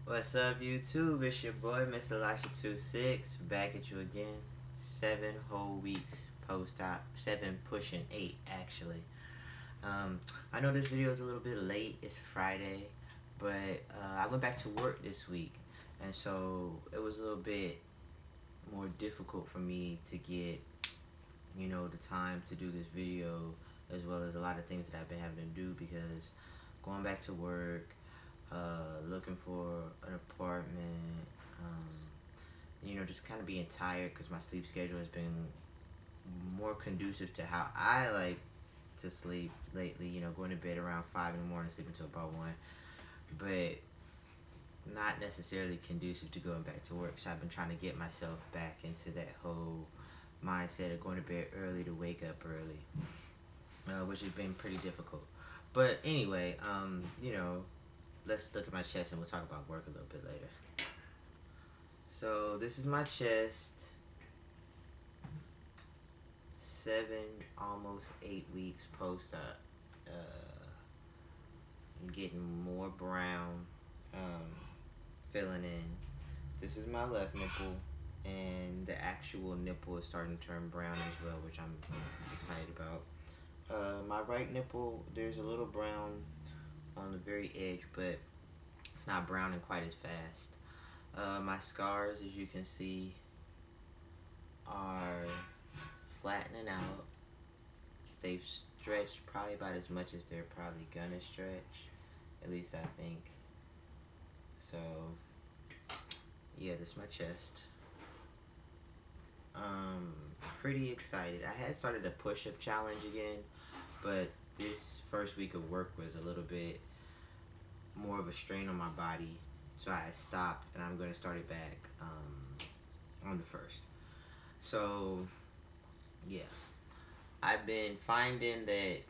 What's up, YouTube? It's your boy, Mr. Lasha26, back at you again. 7 whole weeks post-op, 7 pushing 8 actually. I know this video is a little bit late. It's Friday, but I went back to work this week, and so it was a little bit more difficult for me to get, the time to do this video, as well as a lot of things that I've been having to do because going back to work. Looking for an apartment, just kind of being tired because my sleep schedule has been more conducive to how I like to sleep lately, going to bed around 5 in the morning, sleeping until about 1, but not necessarily conducive to going back to work. So I've been trying to get myself back into that whole mindset of going to bed early to wake up early, which has been pretty difficult. But anyway, let's look at my chest and we'll talk about work a little bit later. So this is my chest. 7, almost 8 weeks post-up. I'm getting more brown, filling in. This is my left nipple, and the actual nipple is starting to turn brown as well, which I'm excited about. My right nipple, there's a little brown on the very edge, but it's not browning quite as fast. My scars, as you can see, are flattening out. They've stretched probably about as much as they're probably gonna stretch, at least I think. So yeah, this is my chest. Pretty excited. I had started a push-up challenge again, but this first week of work was a little bit more of a strain on my body, so I stopped, and I'm going to start it back on the 1st. So yeah, I've been finding that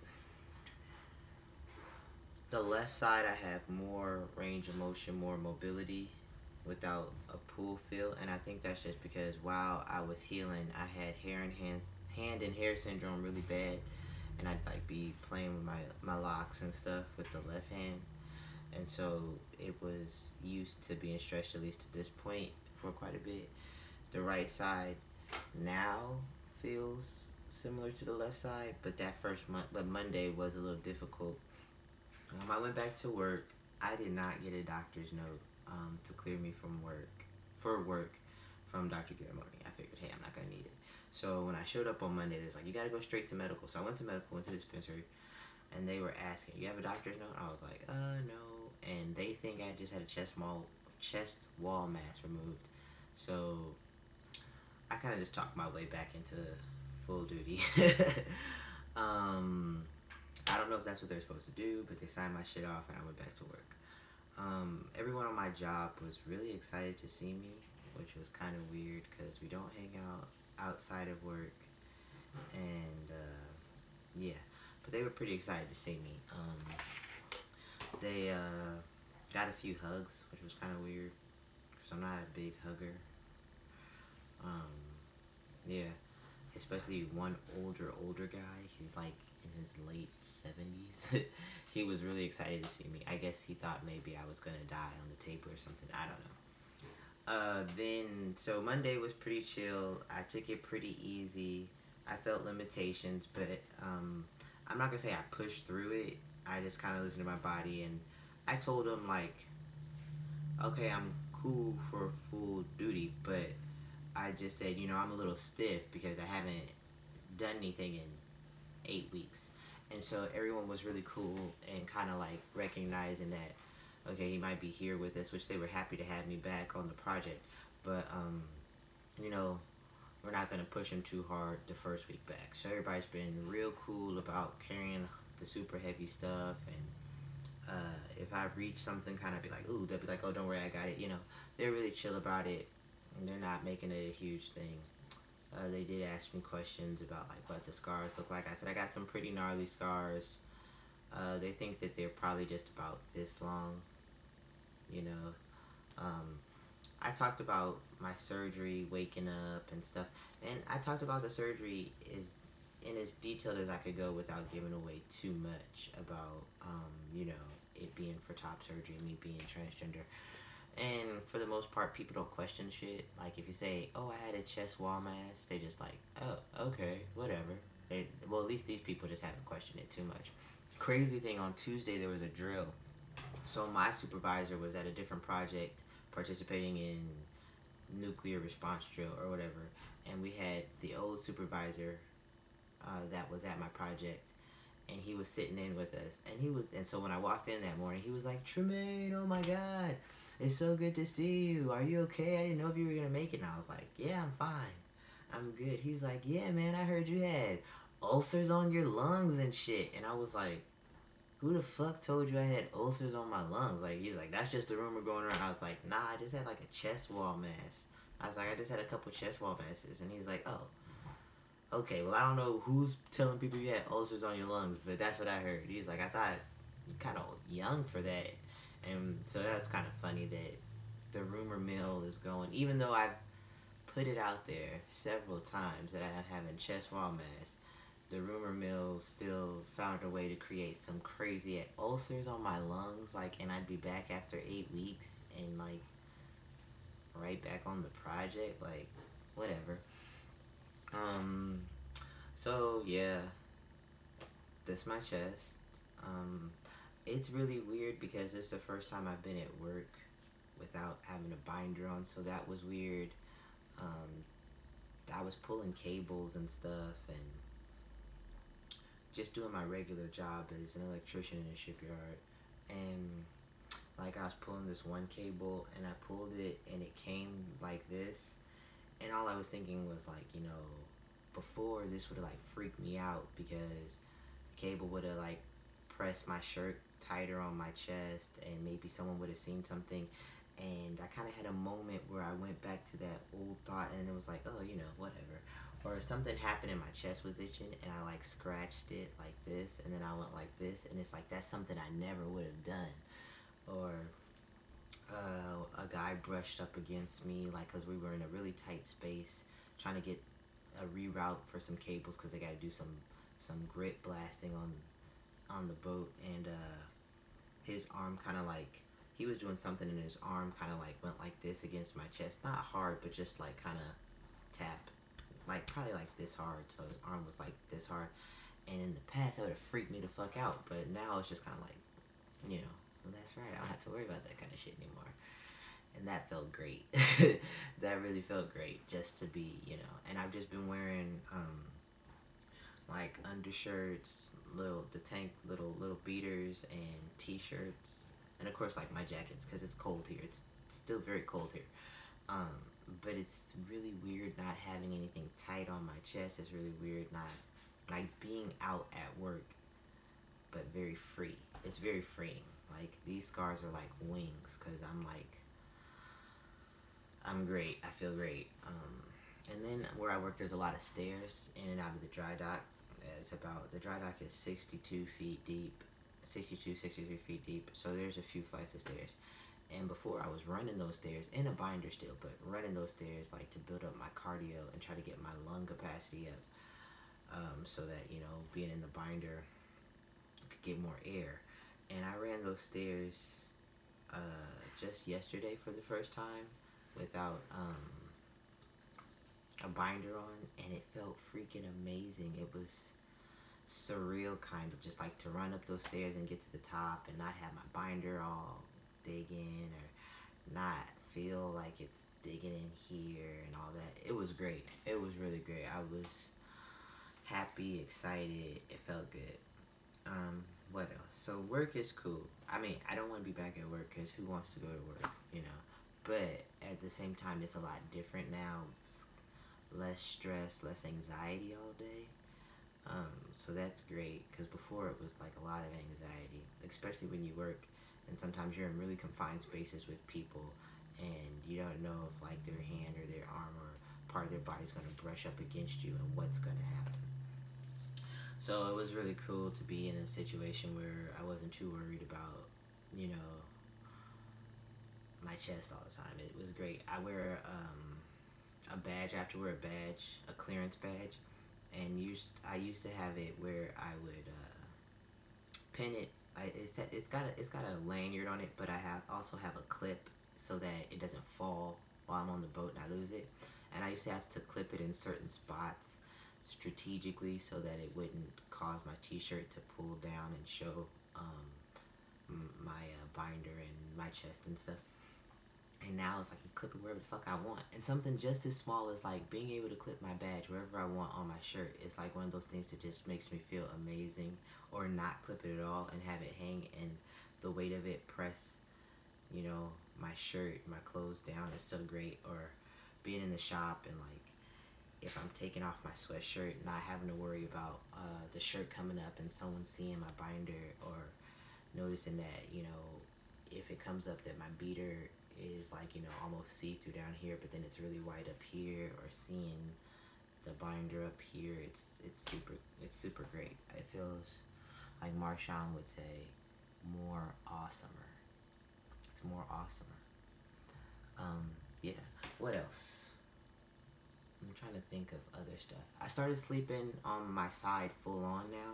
the left side I have more range of motion, more mobility without a pull feel, and I think that's just because while I was healing, I had hand and hair syndrome really bad, and I'd like be playing with my locks and stuff with the left hand, and so it was used to being stretched, at least to this point, for quite a bit. The right side now feels similar to the left side, but that Monday was a little difficult. I went back to work. I did not get a doctor's note to clear me from work from Dr. Garamoni. I figured, hey, I'm not gonna need it. So when I showed up on Monday, they was like, you gotta go straight to medical. So I went to medical, went to the dispensary, and they were asking, you have a doctor's note? I was like, no. And they think I just had a chest wall mass removed. So I kind of just talked my way back into full duty. I don't know if that's what they're supposed to do, but they signed my shit off and I went back to work. Everyone on my job was really excited to see me, which was kind of weird because we don't hang out outside of work. And yeah, but they were pretty excited to see me. They got a few hugs, which was kind of weird because I'm not a big hugger. Yeah, especially one older guy. He's like in his late 70s. He was really excited to see me. I guess he thought maybe I was gonna die on the table or something. I don't know. So Monday was pretty chill. I took it pretty easy. I felt limitations, but I'm not gonna say I pushed through it. I just kind of listened to my body, and I told him, like, okay, I'm cool for full duty, but I just said, I'm a little stiff because I haven't done anything in 8 weeks. And so everyone was really cool and kind of like recognizing that, okay, he might be here with us, which they were happy to have me back on the project. But, we're not going to push him too hard the first week back. So everybody's been real cool about carrying the super heavy stuff. And if I reach something, kind of be like, ooh, they'll be like, oh, don't worry, I got it. They're really chill about it. And they're not making it a huge thing. They did ask me questions about like what the scars look like. I said I got some pretty gnarly scars. They think that they're probably just about this long. I talked about my surgery, waking up and stuff, and I talked about the surgery in as detailed as I could go without giving away too much about it being for top surgery and me being transgender. And for the most part, people don't question shit. Like if you say, "Oh, I had a chest wall mask," they just like, "Oh, okay, whatever." Well, at least these people just haven't questioned it too much. Crazy thing, on Tuesday there was a drill. So my supervisor was at a different project participating in nuclear response drill or whatever, and we had the old supervisor that was at my project, and he was sitting in with us, and so when I walked in that morning, he was like, "Tremaine, oh my god, it's so good to see you. Are you okay? I didn't know if you were gonna make it." And I was like, "Yeah, I'm fine. I'm good." He's like, "Yeah, man, I heard you had ulcers on your lungs and shit." And I was like, "Who the fuck told you I had ulcers on my lungs?" Like, he's like, "That's just the rumor going around." I was like, "Nah, I just had like a chest wall mass." I was like, "I just had a couple chest wall masses." And he's like, "Oh, okay, well, I don't know who's telling people you had ulcers on your lungs, but that's what I heard." He's like, "I thought you're kind of young for that." And so that's kind of funny that the rumor mill is going, even though I've put it out there several times that I'm having chest wall mass, the rumor mill still found a way to create some crazy ulcers on my lungs, like, and I'd be back after 8 weeks and like right back on the project, like, whatever. Um, so yeah, that's my chest. Um, it's really weird because it's the first time I've been at work without having a binder on, so that was weird. Um, I was pulling cables and stuff and just doing my regular job as an electrician in a shipyard. And like I was pulling this one cable and I pulled it and it came like this. And all I was thinking was like, before this would have like freaked me out because the cable would have like pressed my shirt tighter on my chest and maybe someone would have seen something. And I kind of had a moment where I went back to that old thought and it was like, oh, whatever. Or something happened and my chest was itching and I like scratched it like this and then I went like this and it's like that's something I never would have done. Or a guy brushed up against me like because we were in a really tight space trying to get a reroute for some cables because they got to do some grit blasting on the boat, and his arm kind of like he was doing something and his arm kind of like went like this against my chest, not hard but just like kind of tap, like probably like this hard, so his arm was like this hard. And in the past that would have freaked me the fuck out, but now it's just kind of like, well, that's right, I don't have to worry about that kind of shit anymore. And that felt great. That really felt great just to be, and I've just been wearing like undershirts, little beaters and t-shirts, and of course like my jackets because it's cold here. It's still very cold here. But it's really weird not having anything tight on my chest. It's really weird not like being out at work, but very free. It's very freeing. Like these scars are like wings because I'm great. I feel great. And then where I work, there's a lot of stairs in and out of the dry dock. The dry dock is 62 feet deep, 63 feet deep. So there's a few flights of stairs. And before I was running those stairs in a binder still, but running those stairs like to build up my cardio and try to get my lung capacity up, so that being in the binder could get more air. And I ran those stairs just yesterday for the first time without a binder on, and it felt freaking amazing. It was surreal, kind of, just like to run up those stairs and get to the top and not have my binder all digging or not feel like it's digging in here and all that. It was great. It was really great. I was happy, excited. It felt good. What else? So work is cool. I mean, I don't want to be back at work because who wants to go to work, But at the same time, it's a lot different now. It's less stress, less anxiety all day. So that's great because before it was like a lot of anxiety, especially when you work and sometimes you're in really confined spaces with people and you don't know if like their hand or their arm or part of their body's going to brush up against you and what's going to happen. So it was really cool to be in a situation where I wasn't too worried about, my chest all the time. It was great. I wear a badge. I have to wear a badge, a clearance badge, and I used to have it where I would pin it. It's got a lanyard on it, but I also have a clip so that it doesn't fall while I'm on the boat and I lose it. And I used to have to clip it in certain spots strategically so that it wouldn't cause my t-shirt to pull down and show my binder and my chest and stuff. And now it's like I can clip it wherever the fuck I want. And something just as small as like being able to clip my badge wherever I want on my shirt. It's like one of those things that just makes me feel amazing. Or not clip it at all and have it hang and the weight of it press, you know, my shirt, my clothes down is so great. Or being in the shop and like if I'm taking off my sweatshirt, not having to worry about the shirt coming up and someone seeing my binder, or noticing that, you know, if it comes up that my beater is like, you know, almost see-through down here, but then it's really white up here, or seeing the binder up here, it's super great. It feels like Marshawn would say, more awesomer. It's more awesomer. Yeah. What else? I'm trying to think of other stuff. I started sleeping on my side full on now.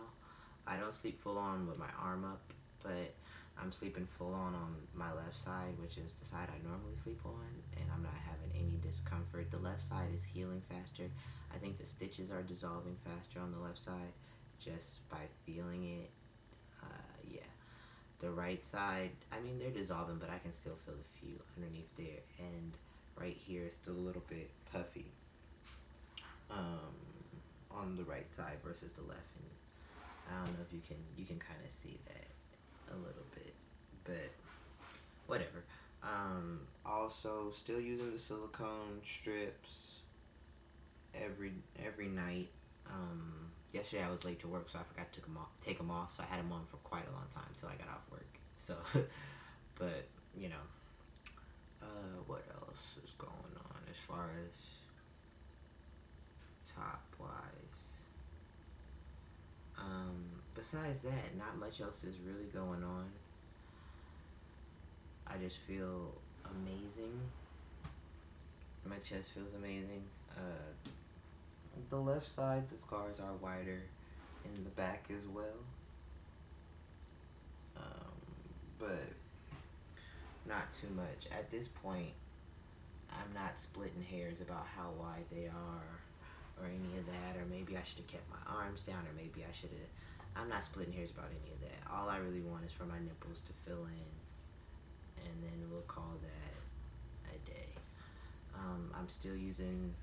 I don't sleep full on with my arm up, but I'm sleeping full on my left side, which is the side I normally sleep on, and I'm not having any discomfort. The left side is healing faster. I think the stitches are dissolving faster on the left side just by feeling it. Yeah. The right side, I mean, they're dissolving, but I can still feel a few underneath there, and right here is still a little bit puffy on the right side versus the left, and I don't know if you can kind of see that a little bit, but whatever. Also, still using the silicone strips every night. Yesterday I was late to work, so I forgot to take them off, so I had them on for quite a long time till I got off work. So, but you know, what else is going on as far as top wise? Besides that, not much else is really going on. I just feel amazing. My chest feels amazing. The left side, the scars are wider in the back as well. But not too much. At this point, I'm not splitting hairs about how wide they are or any of that, or maybe I should have kept my arms down, or maybe I should have. I'm not splitting hairs about any of that. All I really want is for my nipples to fill in, and then we'll call that a day. I'm still using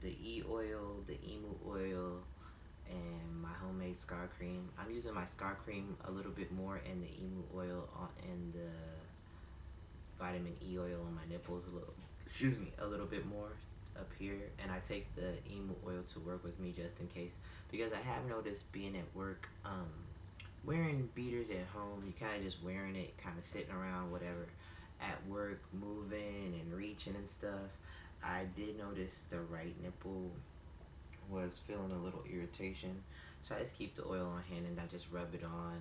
the E-oil, the Emu oil, and my homemade scar cream. I'm using my scar cream a little bit more, and the Emu oil and the vitamin E oil on my nipples a little bit more up here, and I take the Emu oil to work with me just in case, because I have noticed being at work, wearing beaters at home, you kind of just wearing it, kind of sitting around, whatever. At work, moving and reaching and stuff, I did notice the right nipple was feeling a little irritation, so I just keep the oil on hand and I just rub it on,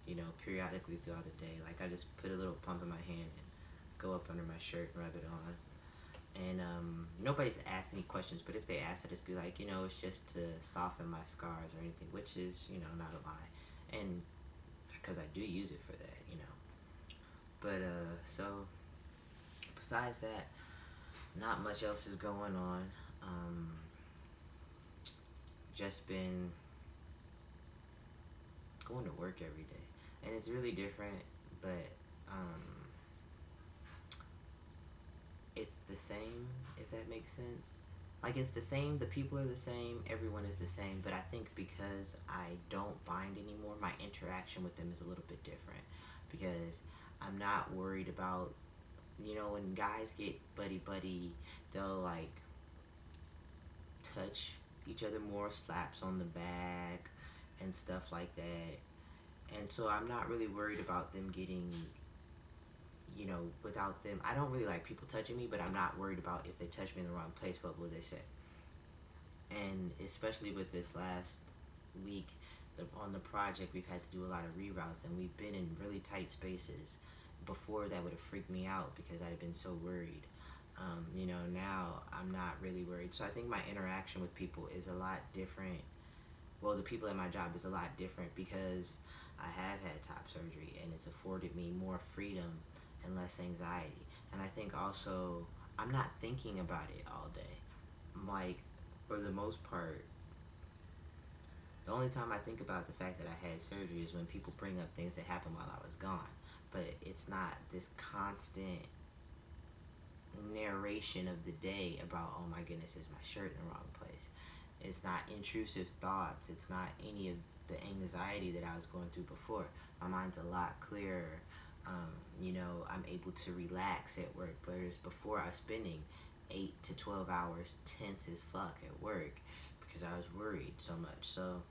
you know, periodically throughout the day. Like I just put a little pump in my hand and go up under my shirt and rub it on. And nobody's asked any questions, but if they ask, I just be like, you know, it's just to soften my scars or anything, which is, you know, not a lie, and because I do use it for that, you know. But so besides that, not much else is going on. Just been going to work every day, and it's really different, but it's the same, if that makes sense. Like, it's the same, the people are the same, everyone is the same, but I think because I don't bind anymore, my interaction with them is a little bit different, because I'm not worried about, you know, when guys get buddy-buddy, they'll, like, touch each other more, slaps on the back, and stuff like that, and so I'm not really worried about them getting, you know, without them. I don't really like people touching me, but I'm not worried about if they touch me in the wrong place, what will they say? And especially with this last week on the project, we've had to do a lot of reroutes, and we've been in really tight spaces. Before, that would have freaked me out because I'd have been so worried. You know, now I'm not really worried. So I think my interaction with people is a lot different. Well, the people at my job is a lot different because I have had top surgery, and it's afforded me more freedom and less anxiety. And I think also I'm not thinking about it all day. I'm like, for the most part, the only time I think about the fact that I had surgery is when people bring up things that happened while I was gone. But it's not this constant narration of the day about, oh my goodness, is my shirt in the wrong place? It's not intrusive thoughts. It's not any of the anxiety that I was going through before. My mind's a lot clearer. I'm able to relax at work. Whereas before, I was spending 8 to 12 hours tense as fuck at work because I was worried so much. So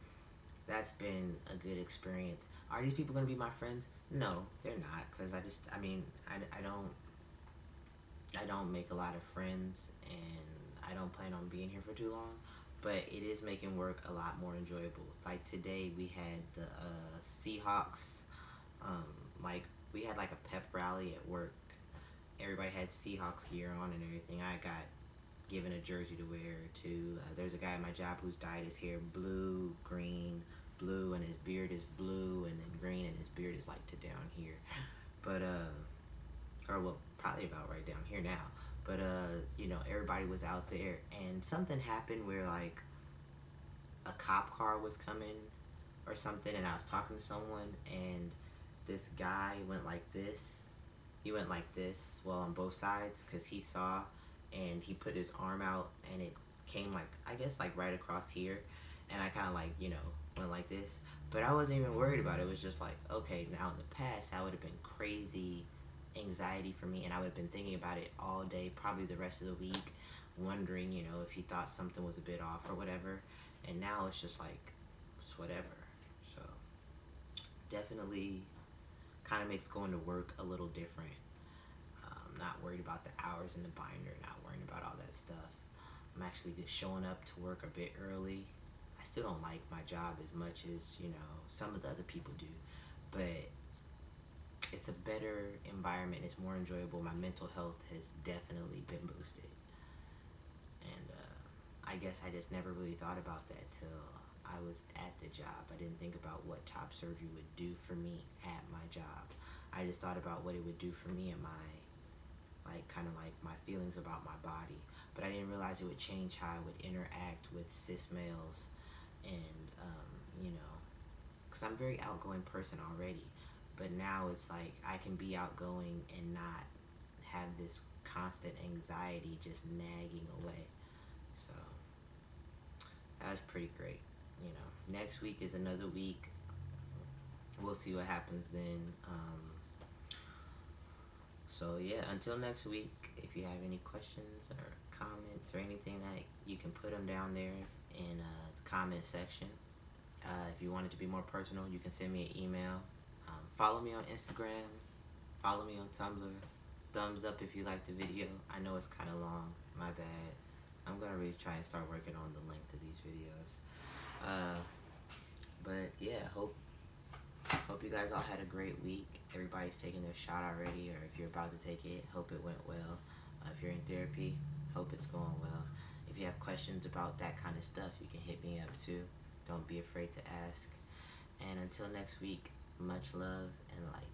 that's been a good experience. Are these people going to be my friends? No, they're not. Because I don't make a lot of friends, and I don't plan on being here for too long. But it is making work a lot more enjoyable. Like today, we had the Seahawks. We had like a pep rally at work. Everybody had Seahawks gear on and everything. I got given a jersey to wear too. There's a guy at my job who's dyed his hair blue, green, blue, and his beard is blue, and then green, and his beard is like to down here. But probably about right down here now. But everybody was out there, and something happened where like a cop car was coming or something, and I was talking to someone, and this guy went like this. He went like this, well, on both sides, because he saw, and he put his arm out, and it came like, I guess like right across here, and I kind of like, went like this. But I wasn't even worried about it. It was just like, okay, now in the past, that would have been crazy anxiety for me, and I would have been thinking about it all day, probably the rest of the week, wondering, if he thought something was a bit off or whatever. And now it's just like, it's whatever. So definitely kind of makes going to work a little different. Not worried about the hours in the binder, not worrying about all that stuff. I'm actually just showing up to work a bit early. I still don't like my job as much as, some of the other people do, but it's a better environment. It's more enjoyable. My mental health has definitely been boosted. And I guess I just never really thought about that till I was at the job. I didn't think about what top surgery would do for me at my job. I just thought about what it would do for me and my my feelings about my body. But I didn't realize it would change how I would interact with cis males, and because I'm a very outgoing person already. But now it's like I can be outgoing and not have this constant anxiety just nagging away. So that was pretty great. Next week is another week. We'll see what happens then. So yeah, until next week, if you have any questions or comments or anything, that you can put them down there in the comment section. If you want it to be more personal, you can send me an email. Follow me on Instagram. Follow me on Tumblr. Thumbs up if you like the video. I know it's kind of long. My bad. I'm going to really try and start working on the length of these videos. But yeah, hope you guys all had a great week. Everybody's taking their shot already, or if you're about to take it, hope it went well. If you're in therapy, hope it's going well. If you have questions about that kind of stuff, you can hit me up too. Don't be afraid to ask. And until next week, much love and light.